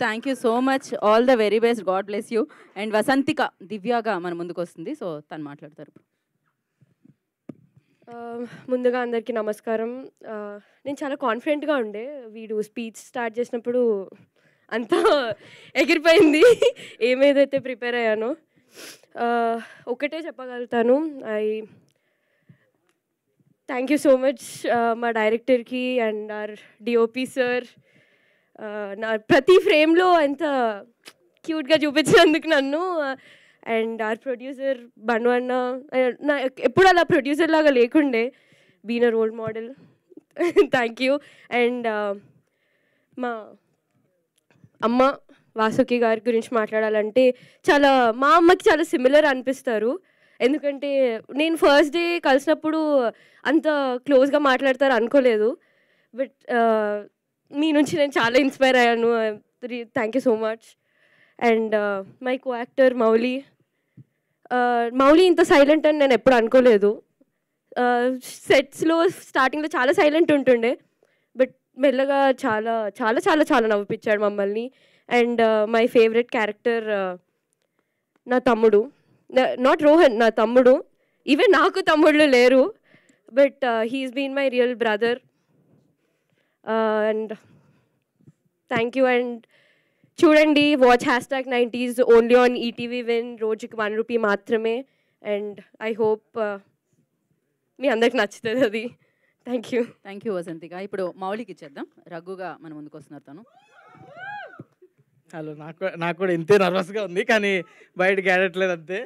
Thank you so much. All the very best. God bless you. And Vasanthika దివ్యగా మన ముందుకు వస్తుంది. సో తను మాట్లాడతారు. ముందుగా అందరికీ నమస్కారం. నేను చాలా కాన్ఫిడెంట్గా ఉండే. వీడు స్పీచ్ స్టార్ట్ చేసినప్పుడు అంతా ఎగిరిపోయింది ఏమేదైతే ప్రిపేర్ అయ్యానో. ఒకటే చెప్పగలుగుతాను, థ్యాంక్ యూ సో మచ్ మా డైరెక్టర్కి అండ్ ఆర్ డిఓపి సార్. నా ప్రతి ఫ్రేమ్లో ఎంత క్యూట్గా చూపించినందుకు నన్ను. అండ్ ఆర్ ప్రొడ్యూసర్ బను అన్న, నా ఎప్పుడు అలా ప్రొడ్యూసర్ లాగా లేకుండే, been a role model. Thank you. And మా అమ్మ వాసుకి గారి గురించి మాట్లాడాలంటే మా అమ్మకి చాలా సిమిలర్ అనిపిస్తారు. ఎందుకంటే నేను ఫస్ట్ డే కలిసినప్పుడు అంత క్లోజ్గా మాట్లాడతారు అనుకోలేదు. బట్ మీ నుంచి నేను చాలా ఇన్స్పైర్ అయ్యాను. Thank you so much. And my co actor Mouli. Mouli ఇంత సైలెంట్ అని నేను ఎప్పుడు అనుకోలేదు. సెట్స్లో స్టార్టింగ్లో చాలా సైలెంట్ ఉంటుండే, బట్ మెల్లగా చాలా చాలా చాలా చాలా నవ్విపించాడు మమ్మల్ని. అండ్ మై ఫేవరెట్ క్యారెక్టర్ నా తమ్ముడు, నాట్ రోహన్, నా తమ్ముడు. ఈవెన్ నాకు తమ్ముళ్ళు లేరు, but he's been my real brother. And thank you. And చూడండి, watch #90s only on ETV win. రోజుకి ₹1 మాత్రమే. అండ్ ఐ హోప్ మీ అందరికి నచ్చుతుంది అది. Thank you. Thank you Vasanthika. ఇప్పుడు మౌలికి ఇచ్చేద్దాం. రఘుగా మన ముందుకు వస్తున్నారు తను. హలో, నాకు కూడా ఇంతే నర్వస్గా ఉంది, కానీ బయటకి ఆడట్లేదు అంతే.